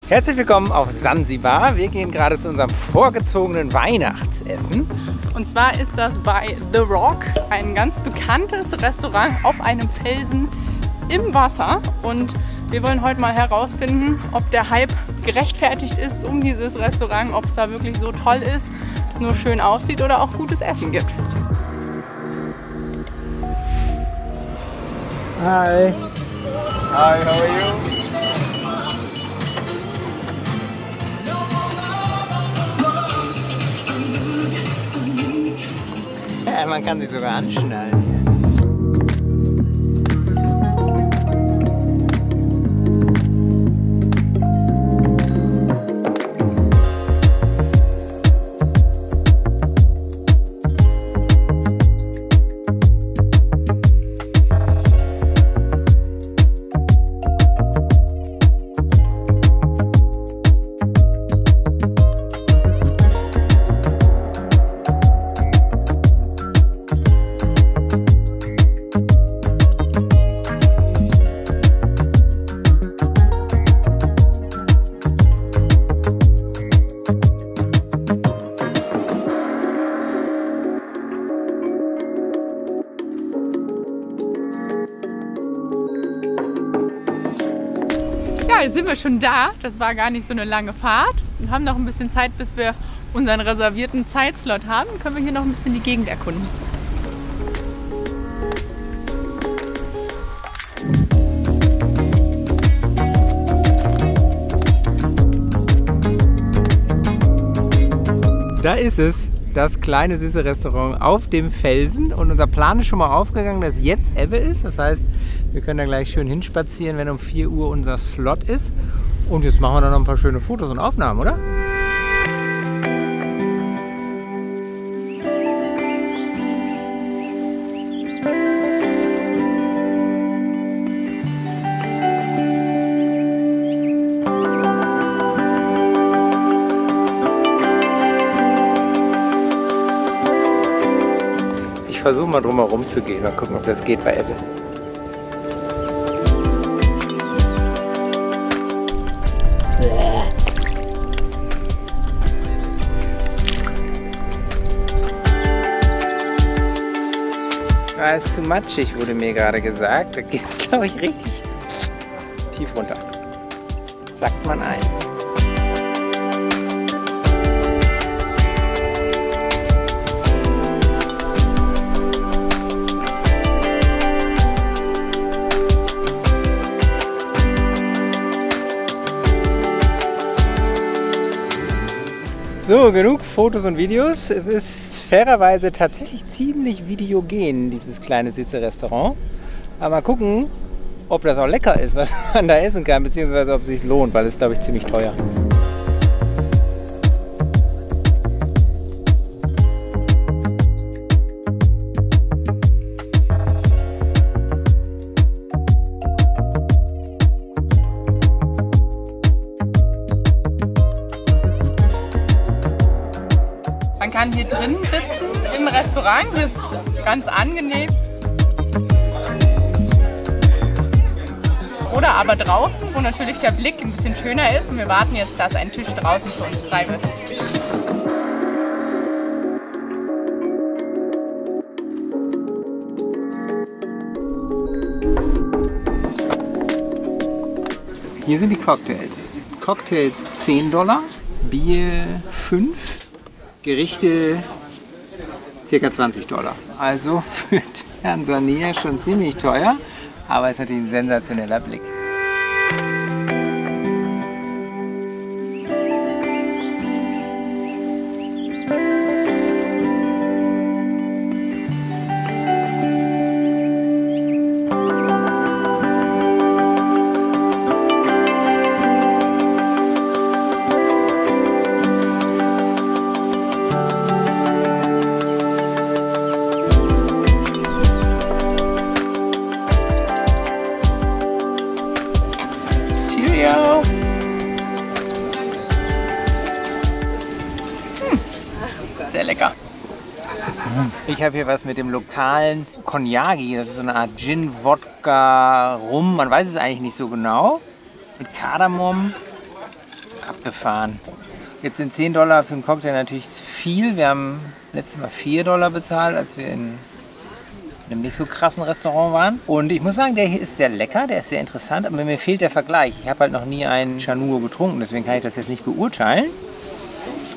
Herzlich willkommen auf Sansibar. Wir gehen gerade zu unserem vorgezogenen Weihnachtsessen. Und zwar ist das bei The Rock, ein ganz bekanntes Restaurant auf einem Felsen im Wasser. Und wir wollen heute mal herausfinden, ob der Hype gerechtfertigt ist um dieses Restaurant, ob es da wirklich so toll ist, ob es nur schön aussieht oder auch gutes Essen gibt. Hi. Hi, how are you? Ja, man kann sich sogar anschnallen. Ja, jetzt sind wir schon da. Das war gar nicht so eine lange Fahrt. Wir haben noch ein bisschen Zeit, bis wir unseren reservierten Zeitslot haben. Können wir hier noch ein bisschen die Gegend erkunden. Da ist es, das kleine süße Restaurant auf dem Felsen. Und unser Plan ist schon mal aufgegangen, dass jetzt Ebbe ist. Das heißt, wir können da gleich schön hinspazieren, wenn um 4 Uhr unser Slot ist. Und jetzt machen wir dann noch ein paar schöne Fotos und Aufnahmen, oder? Ich versuche mal drum herum zu gehen. Mal gucken, ob das geht bei Ebbe. Ah, ist zu matschig, wurde mir gerade gesagt. Da geht es, glaube ich, richtig tief runter. Sagt man ein. So, genug Fotos und Videos. Es ist fairerweise tatsächlich ziemlich videogen, dieses kleine süße Restaurant. Aber mal gucken, ob das auch lecker ist, was man da essen kann, beziehungsweise ob es sich lohnt, weil es, glaube ich, ziemlich teuer. Man kann hier drin sitzen im Restaurant, das ist ganz angenehm. Oder aber draußen, wo natürlich der Blick ein bisschen schöner ist. Und wir warten jetzt, dass ein Tisch draußen für uns frei wird. Hier sind die Cocktails. Cocktails $10, Bier 5. Gerichte ca. $20. Also für Tansania schon ziemlich teuer, aber es ist natürlich ein sensationeller Blick. Sehr lecker. Ich habe hier was mit dem lokalen Konyagi. Das ist so eine Art Gin, Wodka, Rum. Man weiß es eigentlich nicht so genau. Mit Kardamom abgefahren. Jetzt sind $10 für einen Cocktail natürlich viel. Wir haben letztes Mal $4 bezahlt, als wir in einem nicht so krassen Restaurant waren. Und ich muss sagen, der hier ist sehr lecker, der ist sehr interessant, aber mir fehlt der Vergleich. Ich habe halt noch nie einen Chanuo getrunken, deswegen kann ich das jetzt nicht beurteilen.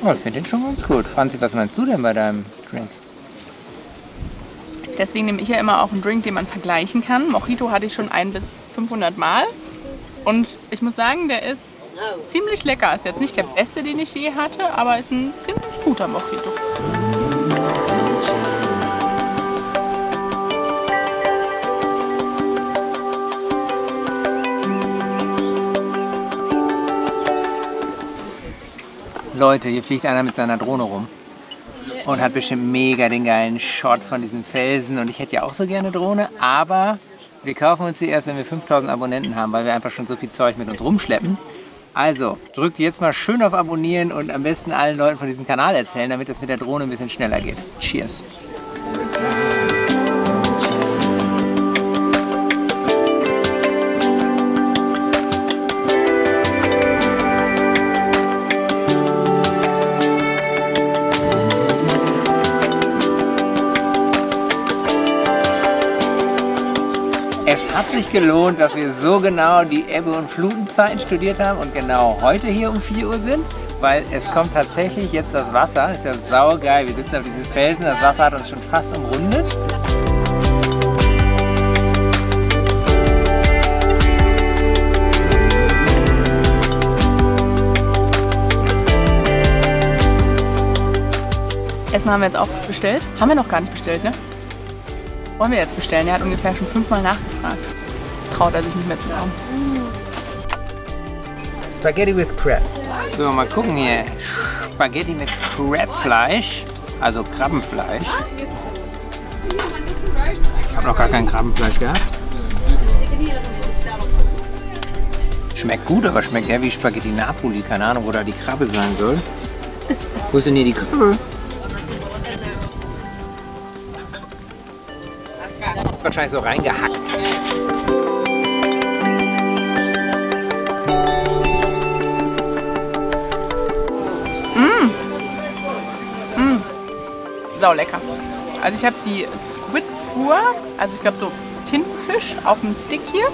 Aber ich finde den schon ganz gut. Franzi, was meinst du denn bei deinem Drink? Deswegen nehme ich ja immer auch einen Drink, den man vergleichen kann. Mojito hatte ich schon 100 bis 500 Mal. Und ich muss sagen, der ist ziemlich lecker. Ist jetzt nicht der beste, den ich je hatte, aber ist ein ziemlich guter Mojito. Leute, hier fliegt einer mit seiner Drohne rum und hat bestimmt mega den geilen Shot von diesen Felsen. Und ich hätte ja auch so gerne Drohne, aber wir kaufen uns die erst, wenn wir 5000 Abonnenten haben, weil wir einfach schon so viel Zeug mit uns rumschleppen. Also, drückt jetzt mal schön auf Abonnieren und am besten allen Leuten von diesem Kanal erzählen, damit es mit der Drohne ein bisschen schneller geht. Cheers! Es hat sich gelohnt, dass wir so genau die Ebbe- und Flutenzeiten studiert haben und genau heute hier um 4 Uhr sind, weil es kommt tatsächlich jetzt das Wasser. Ist ja saugeil. Wir sitzen auf diesen Felsen, das Wasser hat uns schon fast umrundet. Essen haben wir jetzt auch bestellt. Haben wir noch gar nicht bestellt, ne? Wollen wir jetzt bestellen? Er hat ungefähr schon 5-mal nachgefragt. Traut er sich nicht mehr zu kommen. Spaghetti with Crab. So, mal gucken hier. Spaghetti mit Crabfleisch, also Krabbenfleisch. Ich habe noch gar kein Krabbenfleisch gehabt. Schmeckt gut, aber schmeckt eher wie Spaghetti Napoli. Keine Ahnung, wo da die Krabbe sein soll. Wo ist denn hier die Krabbe? Ist wahrscheinlich so reingehackt. Sau lecker. Also ich habe die Squid Skewer, also ich glaube so Tintenfisch auf dem Stick hier.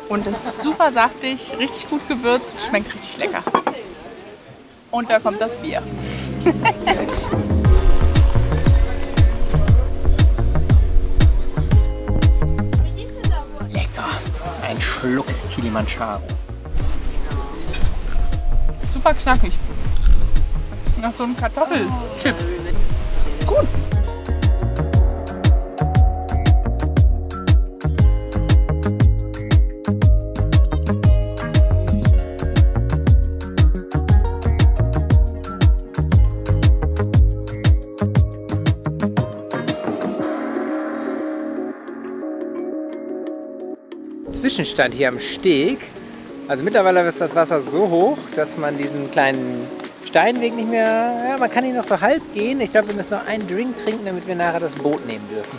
Und es ist super saftig, richtig gut gewürzt, schmeckt richtig lecker. Und da kommt das Bier. Lecker. Ein Schluck Kilimanjaro. Super knackig. Nach so einem Kartoffelchip. Gut. Zwischenstand hier am Steg. Also mittlerweile ist das Wasser so hoch, dass man diesen kleinen Steinweg nicht mehr, ja, man kann ihn noch so halb gehen. Ich glaube, wir müssen noch einen Drink trinken, damit wir nachher das Boot nehmen dürfen.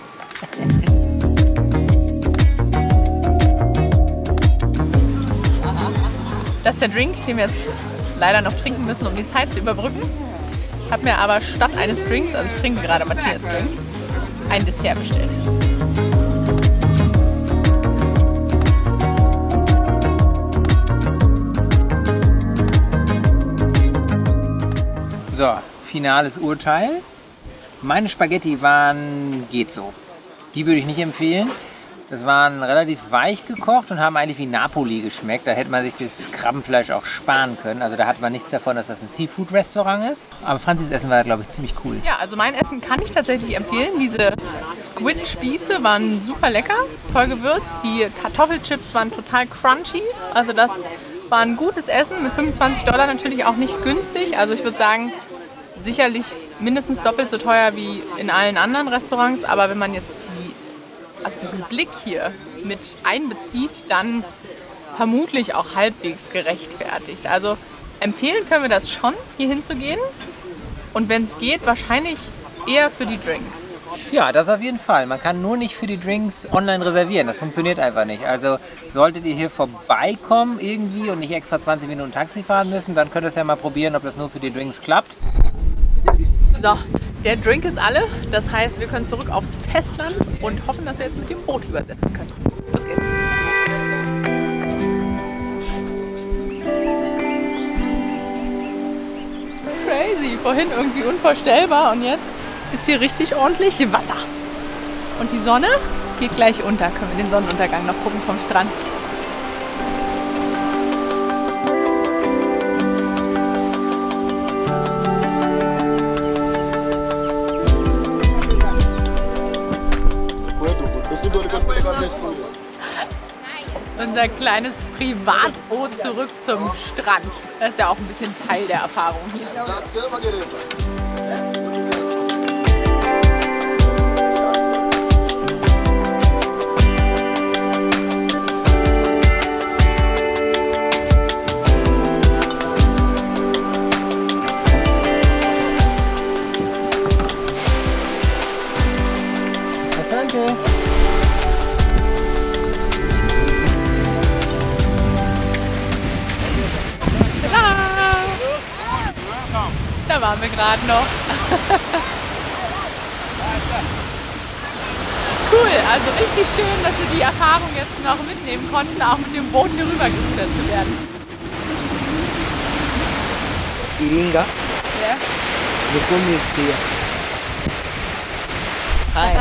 Das ist der Drink, den wir jetzt leider noch trinken müssen, um die Zeit zu überbrücken. Ich habe mir aber statt eines Drinks, also ich trinke gerade Matthias Drink, ein Dessert bestellt. So, finales Urteil. Meine Spaghetti waren geht so. Die würde ich nicht empfehlen. Das waren relativ weich gekocht und haben eigentlich wie Napoli geschmeckt. Da hätte man sich das Krabbenfleisch auch sparen können. Also da hat man nichts davon, dass das ein Seafood-Restaurant ist. Aber Franzis Essen war, glaube ich, ziemlich cool. Ja, also mein Essen kann ich tatsächlich empfehlen. Diese Squid-Spieße waren super lecker, toll gewürzt. Die Kartoffelchips waren total crunchy. Also das war ein gutes Essen mit $25 natürlich auch nicht günstig. Also ich würde sagen, sicherlich mindestens doppelt so teuer wie in allen anderen Restaurants. Aber wenn man jetzt diesen Blick hier mit einbezieht, dann vermutlich auch halbwegs gerechtfertigt. Also empfehlen können wir das schon, hier hinzugehen. Und wenn es geht, wahrscheinlich eher für die Drinks. Ja, das auf jeden Fall. Man kann nur nicht für die Drinks online reservieren. Das funktioniert einfach nicht. Also solltet ihr hier vorbeikommen irgendwie und nicht extra 20 Minuten Taxi fahren müssen, dann könnt ihr es ja mal probieren, ob das nur für die Drinks klappt. So, der Drink ist alle. Das heißt, wir können zurück aufs Festland und hoffen, dass wir jetzt mit dem Boot übersetzen können. Los geht's. Crazy, vorhin irgendwie unvorstellbar und jetzt ist hier richtig ordentlich Wasser. Und die Sonne geht gleich unter. Können wir den Sonnenuntergang noch gucken vom Strand. Unser kleines Privatboot zurück zum Strand. Das ist ja auch ein bisschen Teil der Erfahrung hier. Danke. Da waren wir gerade noch. Cool, also richtig schön, dass wir die Erfahrung jetzt noch mitnehmen konnten, auch mit dem Boot hier rüber geführt zu werden. Iringa, Ja. willkommen hier. Hi.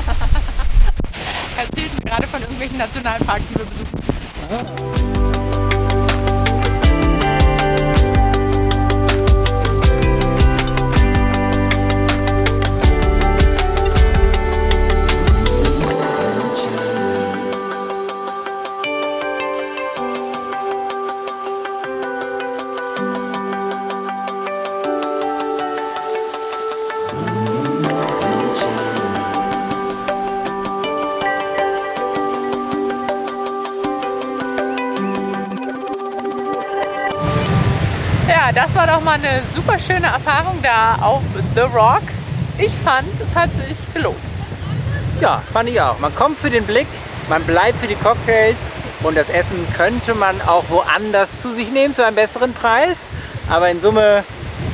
Erzählten gerade von irgendwelchen Nationalparks, die wir besuchen. Ja, das war doch mal eine super schöne Erfahrung da auf The Rock. Ich fand, es hat sich gelohnt. Ja, fand ich auch. Man kommt für den Blick, man bleibt für die Cocktails und das Essen könnte man auch woanders zu sich nehmen zu einem besseren Preis. Aber in Summe,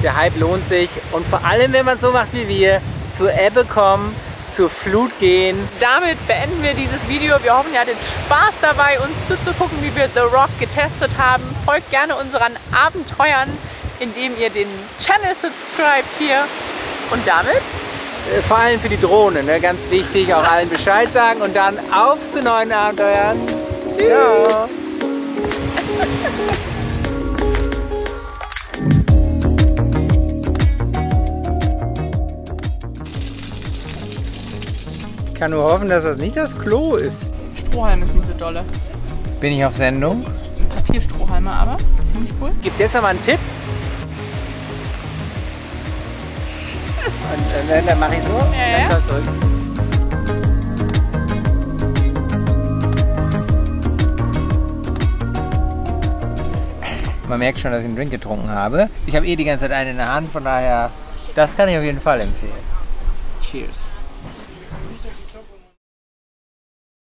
der Hype lohnt sich und vor allem, wenn man es so macht wie wir, zur Ebbe kommen, zur Flut gehen. Damit beenden wir dieses Video. Wir hoffen, ihr hattet Spaß dabei, uns zuzugucken, wie wir The Rock getestet haben. Folgt gerne unseren Abenteuern, indem ihr den Channel subscribt hier. Und damit? Vor allem für die Drohne, ne? Ganz wichtig, auch allen Bescheid sagen und dann auf zu neuen Abenteuern. Tschüss. Ciao. Ich kann nur hoffen, dass das nicht das Klo ist. Strohhalm ist nicht so dolle. Bin ich auf Sendung? Papierstrohhalme aber, ziemlich cool. Gibt's jetzt noch mal einen Tipp? Und dann mache ich so. Ja, Dann zurück. Man merkt schon, dass ich einen Drink getrunken habe. Ich habe eh die ganze Zeit einen in der Hand, von daher, das kann ich auf jeden Fall empfehlen. Cheers.